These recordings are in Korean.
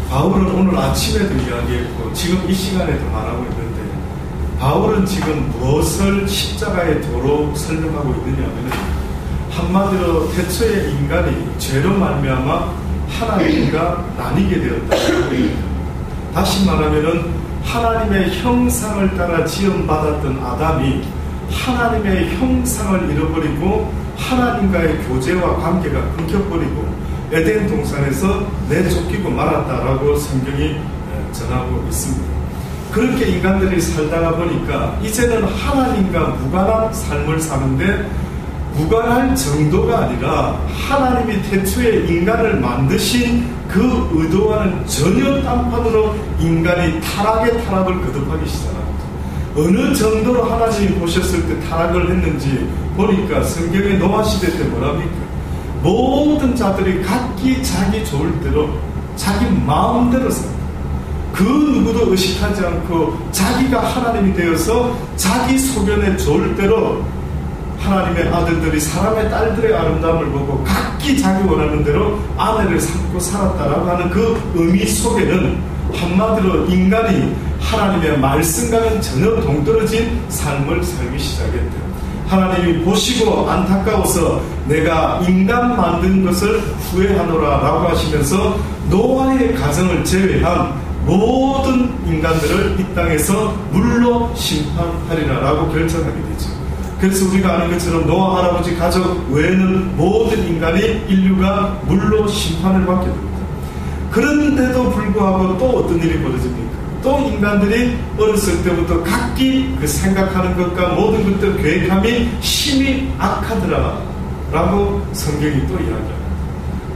바울은 오늘 아침에도 이야기했고 지금 이 시간에도 말하고 있는데, 바울은 지금 무엇을 십자가의 도로 설명하고 있느냐 하면, 한마디로 태초에 인간이 죄로 말미암아 하나님과 나뉘게 되었다는 겁니다. 다시 말하면 하나님의 형상을 따라 지음받았던 아담이 하나님의 형상을 잃어버리고 하나님과의 교제와 관계가 끊겨버리고 에덴 동산에서 내쫓기고 말았다라고 성경이 전하고 있습니다. 그렇게 인간들이 살다가 보니까 이제는 하나님과 무관한 삶을 사는데, 무관할 정도가 아니라 하나님이 태초에 인간을 만드신 그 의도와는 전혀 딴판으로 인간이 타락의 타락을 거듭하기 시작합니다. 어느 정도로 하나님이 보셨을 때 타락을 했는지 보니까 성경의 노아 시대 때 뭐랍니까? 모든 자들이 각기 자기 좋을 대로 자기 마음대로 삽니다. 그 누구도 의식하지 않고 자기가 하나님이 되어서 자기 소견에 좋을 대로 하나님의 아들들이 사람의 딸들의 아름다움을 보고 각기 자기 원하는 대로 아내를 삼고 살았다라고 하는 그 의미 속에는 한마디로 인간이 하나님의 말씀과는 전혀 동떨어진 삶을 살기 시작했대요. 하나님이 보시고 안타까워서 내가 인간 만든 것을 후회하노라 라고 하시면서 노아의 가정을 제외한 모든 인간들을 이 땅에서 물로 심판하리라 라고 결정하게 되죠. 그래서 우리가 아는 것처럼 노아 할아버지 가족 외에는 모든 인간이, 인류가 물로 심판을 받게 됩니다. 그런데도 불구하고 또 어떤 일이 벌어집니까? 또 인간들이 어렸을 때부터 각기 그 생각하는 것과 모든 것들 계획함이 심히 악하더라 라고 성경이 또 이야기합니다.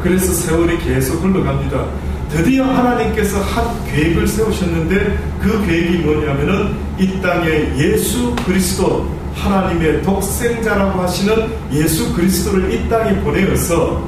그래서 세월이 계속 흘러갑니다. 드디어 하나님께서 한 계획을 세우셨는데, 그 계획이 뭐냐면은 이 땅에 예수 그리스도, 하나님의 독생자라고 하시는 예수 그리스도를 이 땅에 보내어서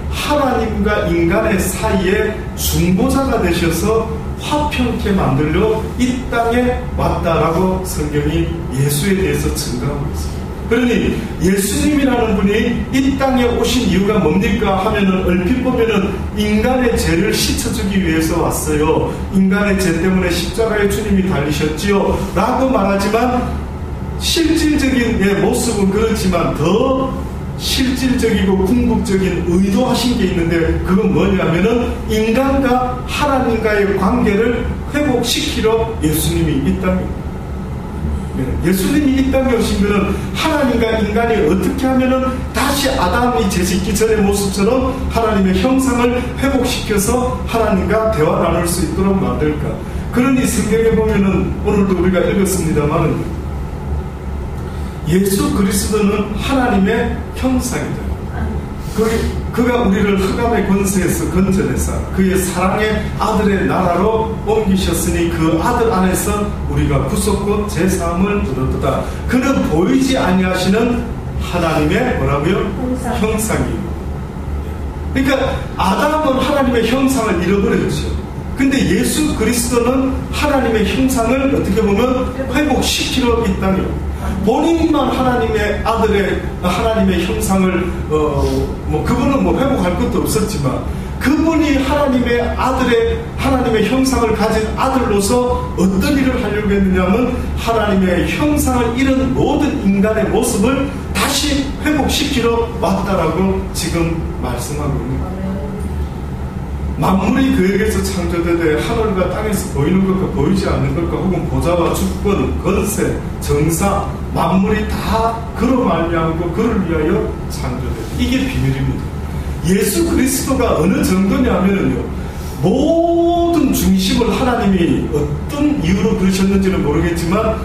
하나님과 인간의 사이에 중보자가 되셔서 화평케 만들려 이 땅에 왔다라고 성경이 예수에 대해서 증거하고 있습니다. 그러니 예수님이라는 분이 이 땅에 오신 이유가 뭡니까 하면은 얼핏 보면은 인간의 죄를 씻어주기 위해서 왔어요. 인간의 죄 때문에 십자가에 주님이 달리셨지요 라고 말하지만, 실질적인 모습은 그렇지만 더 실질적이고 궁극적인 의도하신 게 있는데, 그건 뭐냐면은 인간과 하나님과의 관계를 회복시키러 예수님이 이 땅에, 예수님이 이 땅에 오시면은 하나님과 인간이 어떻게 하면은 다시 아담이 죄짓기 전의 모습처럼 하나님의 형상을 회복시켜서 하나님과 대화 나눌 수 있도록 만들까. 그러니 성경에 보면은 오늘도 우리가 읽었습니다만, 예수 그리스도는 하나님의 형상이다. 그가 우리를 흑암의 권세에서 건져내사 그의 사랑의 아들의 나라로 옮기셨으니 그 아들 안에서 우리가 구속과 제사함을 얻었다. 그는 보이지 아니하시는 하나님의 뭐라고요? 형상이에요. 그러니까 아담은 하나님의 형상을 잃어버렸죠. 근데 예수 그리스도는 하나님의 형상을 어떻게 보면 회복시키러 이 땅이에요. 본인만 하나님의 아들의 하나님의 형상을 그분은 회복할 것도 없었지만, 그분이 하나님의 아들의 하나님의 형상을 가진 아들로서 어떤 일을 하려고 했느냐면 하나님의 형상을 잃은 모든 인간의 모습을 다시 회복시키러 왔다라고 지금 말씀하고 있습니다. 만물이 그에게서 창조되되 하늘과 땅에서 보이는 것과 보이지 않는 것과 혹은 보좌와 주권, 권세, 정사, 만물이 다 그로 말미암고 그를 위하여 창조되다. 이게 비밀입니다. 예수 그리스도가 어느 정도냐면요, 모든 중심을 하나님이 어떤 이유로 그러셨는지는 모르겠지만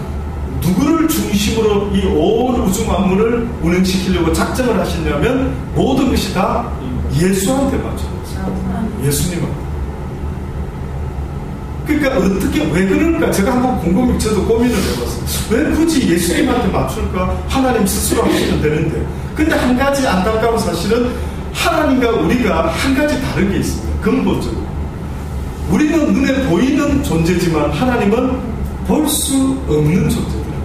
누구를 중심으로 이 온 우주 만물을 운행시키려고 작정을 하셨냐면 모든 것이 다 예수한테 맞춰요. 예수님은. 그러니까 어떻게, 왜 그럴까? 제가 한번 곰곰이 저도 고민을 해봤어요. 왜 굳이 예수님한테 맞출까? 하나님 스스로 하시면 되는데. 근데 한 가지 안타까운 사실은 하나님과 우리가 한 가지 다른 게 있습니다. 근본적으로. 우리는 눈에 보이는 존재지만 하나님은 볼 수 없는 존재입니다.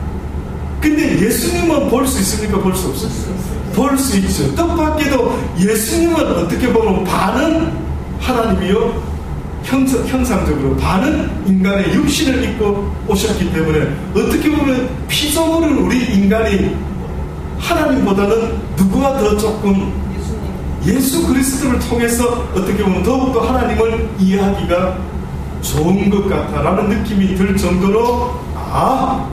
근데 예수님은 볼 수 있습니까? 볼 수 없습니까? 볼 수 있죠. 뜻밖에도 예수님은 어떻게 보면 반은 하나님이요, 형상적으로 반은 인간의 육신을 입고 오셨기 때문에 어떻게 보면 피조물은 우리 인간이 하나님보다는 누구와 더 조금 예수 그리스도를 통해서 어떻게 보면 더욱더 하나님을 이해하기가 좋은 것 같다라는 느낌이 들 정도로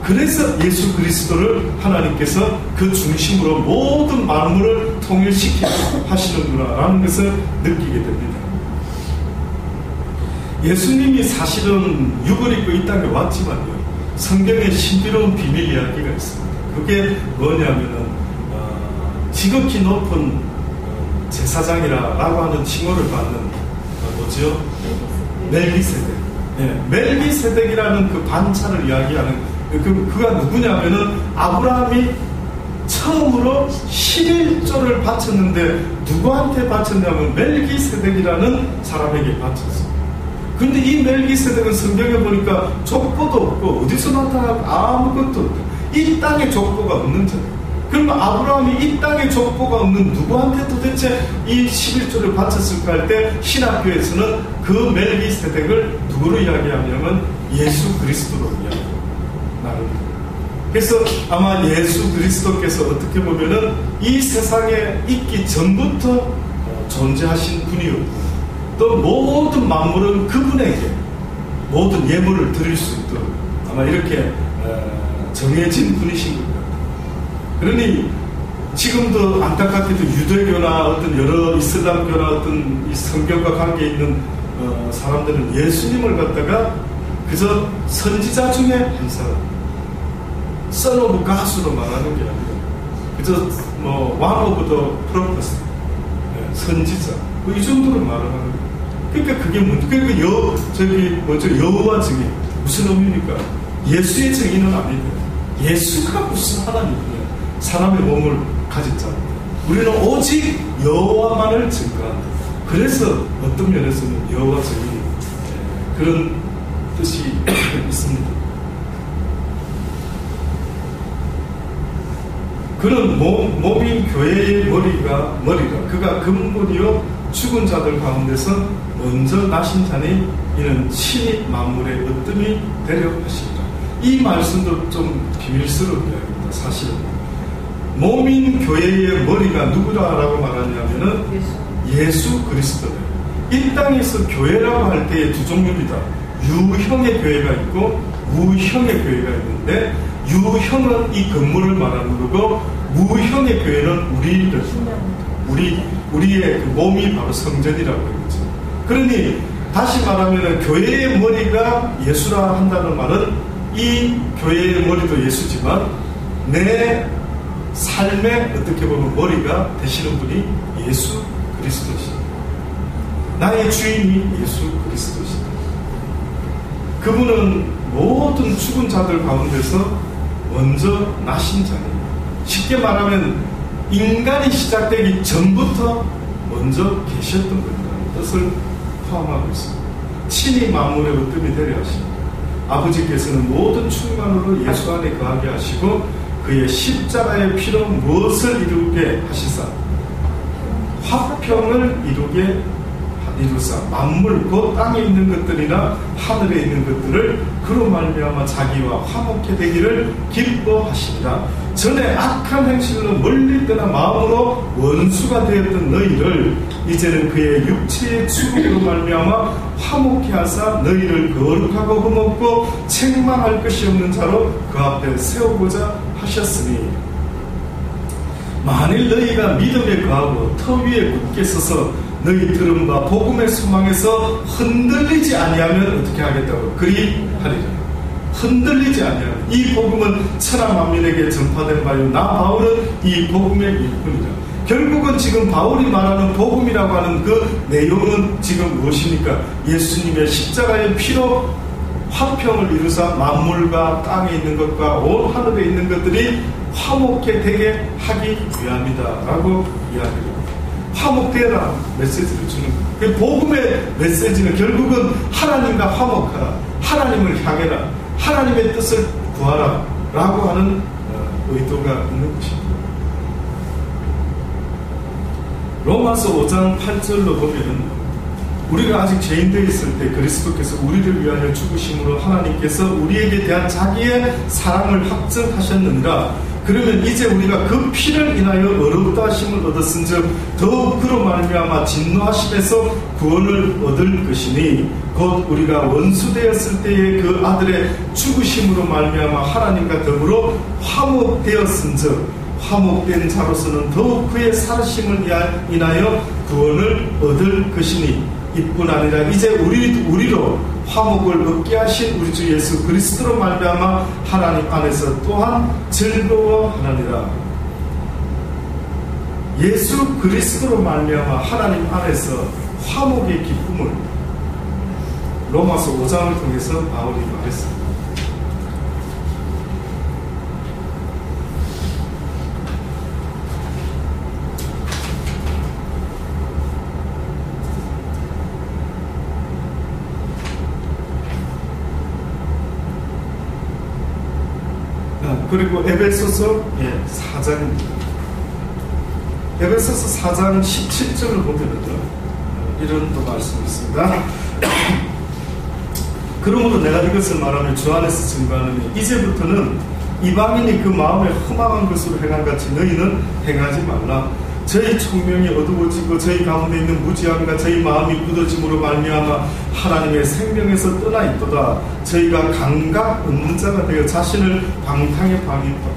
그래서 예수 그리스도를 하나님께서 그 중심으로 모든 만물을 통일시켜 하시는구나 라는 것을 느끼게 됩니다. 예수님이 사실은 육을 입고 이 땅에 왔지만요, 성경에 신비로운 비밀 이야기가 있습니다. 그게 뭐냐면은 지극히 높은 제사장이라고 하는 칭호를 받는 뭐죠? 멜기세덱. 네, 멜기세덱이라는 그 반차를 이야기하는 그가 누구냐면은 아브라함이 처음으로 11조를 바쳤는데 누구한테 바쳤냐면 멜기세덱이라는 사람에게 바쳤어요. 근데 이 멜기세덱은 성경에 보니까 족보도 없고 어디서 나타나고 아무것도 없고 이 땅에 족보가 없는 자예요. 그러면 아브라함이 이 땅에 족보가 없는 누구한테 도대체 이 11조를 바쳤을까 할 때 신학교에서는 그 멜기세덱을 누구로 이야기하냐면 예수 그리스도로 이야기합니다. 그래서 아마 예수 그리스도께서 어떻게 보면은 이 세상에 있기 전부터 존재하신 분이었고 또 모든 만물은 그분에게 모든 예물을 드릴 수 있도록 아마 이렇게 정해진 분이신 것 같아요. 그러니 지금도 안타깝게도 유대교나 어떤 여러 이슬람교나 어떤 이 성경과 관계 있는 사람들은 예수님을 갖다가 그저 선지자 중에 한 사람, son of God으로 말하는 게 아니라 그저 one of the prophets, 선지자 이 정도로 말을 하는 거예요. 그러니까 그게 뭔지, 그러니까 여호와 증인 무슨 의미입니까? 예수의 증인은 아니고 예수가 무슨 하나님이냐? 사람의 몸을 가졌잖아요. 우리는 오직 여호와만을 증거한다. 그래서 어떤 면에서는 여호와 증인 그런 뜻이 있습니다. 그는 몸인 교회의 머리라 그가 근본이요 죽은 자들 가운데서 먼저 나신 자니 이는 친히 만물의 으뜸이 되려 하시리라. 이 말씀도 좀 비밀스러운 이야기입니다. 사실은 몸인 교회의 머리가 누구라고 말하냐면은 예수 그리스도예요. 이 땅에서 교회라고 할 때의 두 종류입니다. 유형의 교회가 있고 무형의 교회가 있는데 유형은 이 건물을 말하는 거고 무형의 교회는 우리의 그 몸이 바로 성전이라고 그러죠. 그러니 다시 말하면 교회의 머리가 예수라 한다는 말은 이 교회의 머리도 예수지만 내 삶에 어떻게 보면 머리가 되시는 분이 예수 그리스도시다. 나의 주인이 예수 그리스도시다. 그분은 모든 죽은 자들 가운데서 먼저 나신 자입니다. 쉽게 말하면 인간이 시작되기 전부터 먼저 계셨던 분이라는 뜻을 포함하고 있습니다. 친히 만물의 으뜸이 되려 하십니다. 아버지께서는 모든 충만으로 예수 안에 거하게 하시고 그의 십자가의 피로 무엇을 이루게 하시사 화평을 이루사 만물 곧 땅에 있는 것들이나 하늘에 있는 것들을 그로 말미암아 자기와 화목해 되기를 기뻐하시니라. 전에 악한 행실로 멀리 떠나 마음으로 원수가 되었던 너희를 이제는 그의 육체의 죽음으로 말미암아 화목해 하사 너희를 거룩하고 흠없고 책망할 것이 없는 자로 그 앞에 세우고자 하셨으니 만일 너희가 믿음에 거하고 터 위에 굳게 서서 너희 들은 바 복음의 소망에서 흔들리지 아니하면 어떻게 하겠다고 그리 하리라. 흔들리지 아니하면 이 복음은 천하 만민에게 전파된 바요 나 바울은 이 복음의 일꾼이라. 결국은 지금 바울이 말하는 복음이라고 하는 그 내용은 지금 무엇입니까? 예수님의 십자가의 피로 화평을 이루사 만물과 땅에 있는 것과 온 하늘에 있는 것들이 화목해 되게 하기 위함이다 라고 이야기합니다. 화목되라 메시지를 주는 그 복음의 메시지는 결국은 하나님과 화목하라, 하나님을 향해라, 하나님의 뜻을 구하라 라고 하는 의도가 있는 것입니다. 로마서 5장 8절로 보면 우리가 아직 죄인되어 있을 때 그리스도께서 우리를 위하여 죽으심으로 하나님께서 우리에게 대한 자기의 사랑을 확증하셨느니라. 그러면 이제 우리가 그 피를 인하여 의롭다 하심을 얻었은즉 더욱 그로 말미암아 진노하심에서 구원을 얻을 것이니 곧 우리가 원수되었을 때의 그 아들의 죽으심으로 말미암아 하나님과 더불어 화목되었은즉 화목된 자로서는 더욱 그의 살으심을 인하여 구원을 얻을 것이니 이뿐 아니라 이제 우리로 화목을 얻게 하신 우리 주 예수 그리스도로 말미암아 하나님 안에서 또한 즐거워하느니라. 예수 그리스도로 말미암아 하나님 안에서 화목의 기쁨을 로마서 5장을 통해서 바울이 말했습니다. 그리고 에베소서 4장입니다. 에베소서 4장 17절을 보면은요, 이런 또 말씀이 있습니다. 그러므로 내가 이것을 말하며 주 안에서 증거하느니 이제부터는 이방인이 그 마음에 흠악한 것으로 행한 같이 너희는 행하지 말라. 저희 총명이 어두워지고 저희 가운데 있는 무지함과 저희 마음이 굳어짐으로 말미암아 하나님의 생명에서 떠나 있도다. 저희가 감각 없는 자가 되어 자신을 방탕에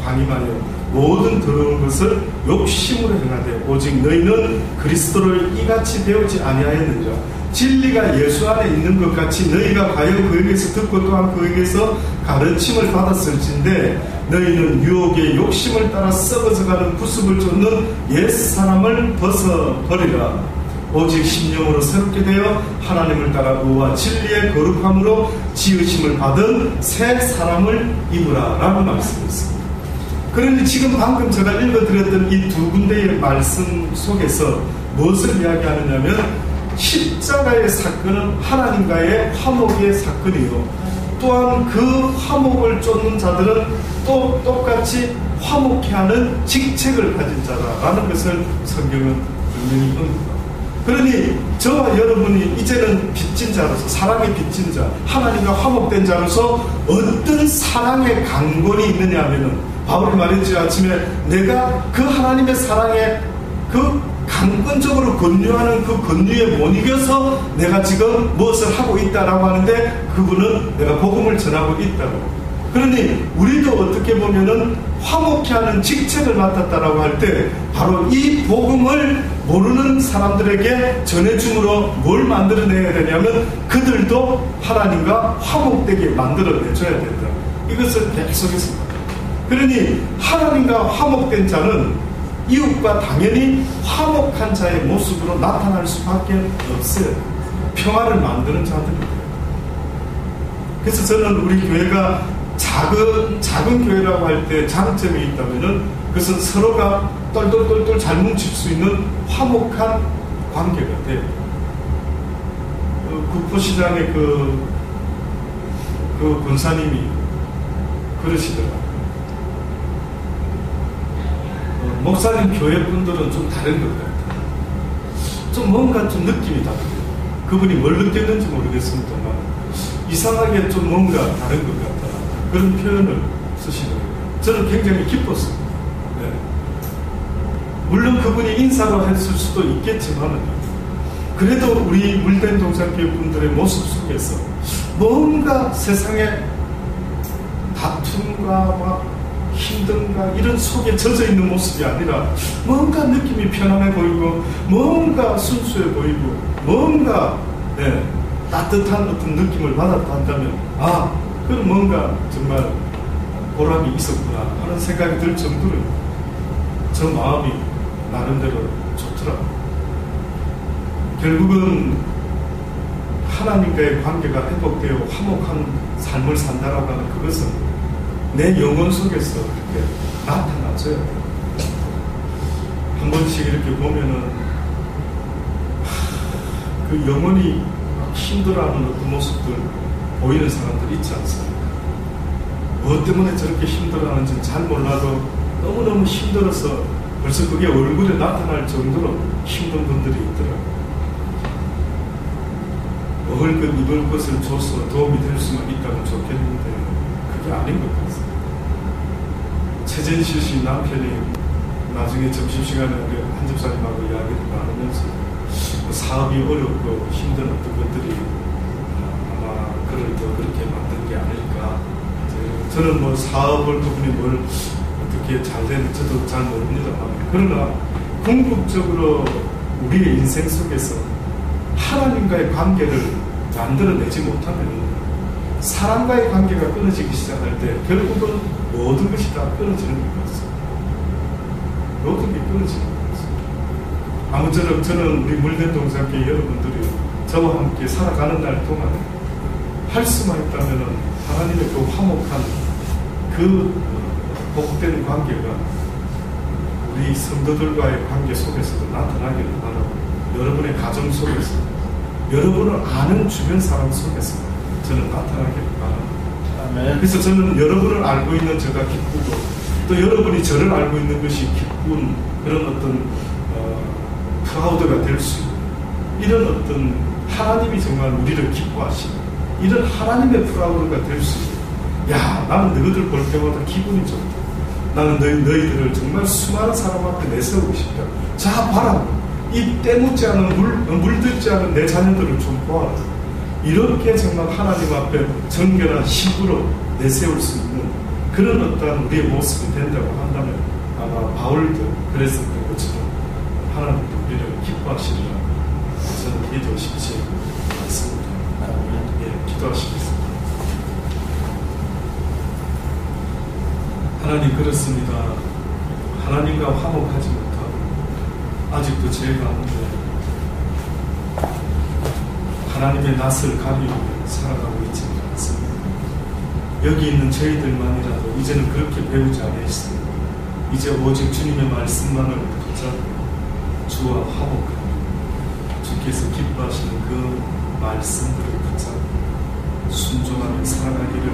방임하여 모든 더러운 것을 욕심으로 행하되 오직 너희는 그리스도를 이같이 배우지 아니하였느니라. 진리가 예수 안에 있는 것 같이 너희가 과연 그에게서 듣고 또한 그에게서 가르침을 받았을진데 너희는 유혹의 욕심을 따라 썩어져가는 구습을 쫓는 옛사람을 벗어버리라. 오직 심령으로 새롭게 되어 하나님을 따라 의와 진리의 거룩함으로 지으심을 받은 새 사람을 입으라 라는 말씀이 있습니다. 그러니 지금 방금 제가 읽어드렸던 이 두 군데의 말씀 속에서 무엇을 이야기하느냐면 십자가의 사건은 하나님과의 화목의 사건이요, 또한 그 화목을 쫓는 자들은 또 똑같이 화목해 하는 직책을 가진 자라라는 것을 성경은 분명히 봅니다. 그러니 저와 여러분이 이제는 빚진 자로서, 사랑의 빚진 자, 하나님과 화목된 자로서 어떤 사랑의 강권이 있느냐 하면은 바울이 말했죠. 아침에 내가 그 하나님의 사랑에 그 강권적으로 권유하는 그 권유에 못 이겨서 내가 지금 무엇을 하고 있다라고 하는데 그분은 내가 복음을 전하고 있다고. 그러니 우리도 어떻게 보면은 화목케 하는 직책을 맡았다라고 할 때 바로 이 복음을 모르는 사람들에게 전해줌으로 뭘 만들어내야 되냐면 그들도 하나님과 화목되게 만들어내줘야 된다. 이것을 계속했습니다. 그러니 하나님과 화목된 자는 이웃과 당연히 화목한 자의 모습으로 나타날 수밖에 없어요. 평화를 만드는 자들입니다. 그래서 저는 우리 교회가 작은 교회라고 할 때 장점이 있다면은 그것은 서로가 똘똘똘똘 잘 뭉칠 수 있는 화목한 관계가 돼요. 국포시장의 그 권사님이 그러시더라고요. 목사님 교회 분들은 좀 다른 것 같아요. 좀 뭔가 좀 느낌이 다르요. 그분이 뭘 느꼈는지 모르겠습니다만 이상하게 좀 뭔가 다른 것 같다. 그런 표현을 쓰시더라고요. 저는 굉장히 기뻤습니다. 네. 물론 그분이 인사로 했을 수도 있겠지만 그래도 우리 물된 동산교회 분들의 모습 속에서 뭔가 세상에 다툼과 막 힘든가 이런 속에 젖어있는 모습이 아니라 뭔가 느낌이 편안해 보이고 뭔가 순수해 보이고 뭔가 따뜻한 어떤 느낌을 받았다 한다면 그럼 뭔가 정말 보람이 있었구나 하는 생각이 들 정도로 저 마음이 나름대로 좋더라고요. 결국은 하나님과의 관계가 회복되어 화목한 삶을 산다라고 하는 그것은 내 영혼 속에서 이렇게 나타나줘요. 한 번씩 이렇게 보면은 그 영혼이 힘들어하는 어떤 모습들 보이는 사람들 있지 않습니까? 무엇 때문에 저렇게 힘들어하는지는 잘 몰라도 너무너무 힘들어서 벌써 그게 얼굴에 나타날 정도로 힘든 분들이 있더라고요. 먹을 것, 입을 것을 줘서 도움이 될 수만 있다면 좋겠는데 그게 아닌 것 같습니다. 최진실 씨 남편이 나중에 점심시간에 우리 한집사님하고 이야기를 나누면서 사업이 어렵고 힘든 어떤 것들이 아마 그를 더 그렇게 만든 게 아닐까. 저는 뭐 사업을 그분이 뭘 어떻게 잘 되는지 저도 잘 모릅니다만, 그러나 궁극적으로 우리의 인생 속에서 하나님과의 관계를 만들어내지 못하면 사람과의 관계가 끊어지기 시작할 때 결국은 모든 것이 다 끊어지는 것 같습니다. 모든 게 끊어지는 것 같습니다. 아무쪼록 저는 우리 물된 동산교회 여러분들이 저와 함께 살아가는 날 동안에 할 수만 있다면 하나님의 그 화목한 그 복된 관계가 우리 성도들과의 관계 속에서도 나타나기를 바라고, 여러분의 가정 속에서, 여러분을 아는 주변 사람 속에서 저는 나타나기를 바랍니다. 아멘. 그래서 저는 여러분을 알고 있는 제가 기쁘고, 또 여러분이 저를 알고 있는 것이 기쁜 그런 어떤 프라우드가 될 수 있는, 이런 어떤 하나님이 정말 우리를 기뻐하시는 이런 하나님의 프라우드가 될 수 있는, 야, 나는 너희들 볼 때마다 기분이 좋다. 나는 너희들을 정말 수많은 사람 앞에 내세우고 싶다. 자, 봐라. 이 때묻지 않은 물듣지 않은 내 자녀들을 좀 보아라. 이렇게 정말 하나님 앞에 정결한 힘으로 내세울 수 있는 그런 어떤 우리의 모습이 된다고 한다면 아마 바울도 그랬었던 것처럼 하나님도 우리를 기뻐하시리라 저는 믿어 싶지 않습니다. 예, 기도하시겠습니다. 하나님, 그렇습니다. 하나님과 화목하지 못하고 아직도 죄 가운데 하나님의 낯을 가리고 살아가고 있지는 않습니다. 여기 있는 저희들만이라도 이제는 그렇게 배우지 않으셨습니다. 이제 오직 주님의 말씀만을 붙잡고 주와 화목하며 주께서 기뻐하시는 그 말씀들을 붙잡고 순종하며 살아가기를